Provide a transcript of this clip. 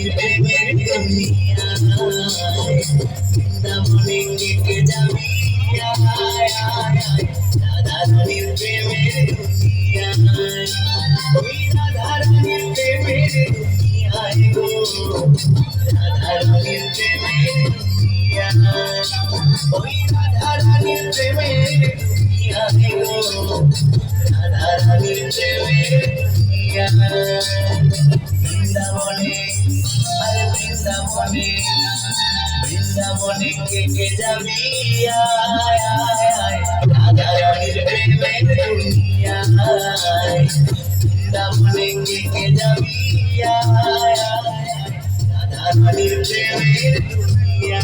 রানীর প্রেমের দুনিয়ায় বৃন্দাবনে কে যাবি রাধা রানীর প্রেমের দুনিয়ায় ওই রাধা রানীর প্রেমের দুনিয়ায় গো রাধা রানীর প্রেমের দুনিয়ায় ওই রাধা রানীর প্রেমের দুনিয়ায় গো রাধা রানীর প্রেমের দুনিয়ায় বৃন্দাবনে আরে বৃন্দাবনে বৃন্দাবনে কে যাবি রাধা রানীর প্রেমের দুনিয়ায় বৃন্দাবনে কে যাবি রাধা রানীর প্রেমের দুনিয়ায়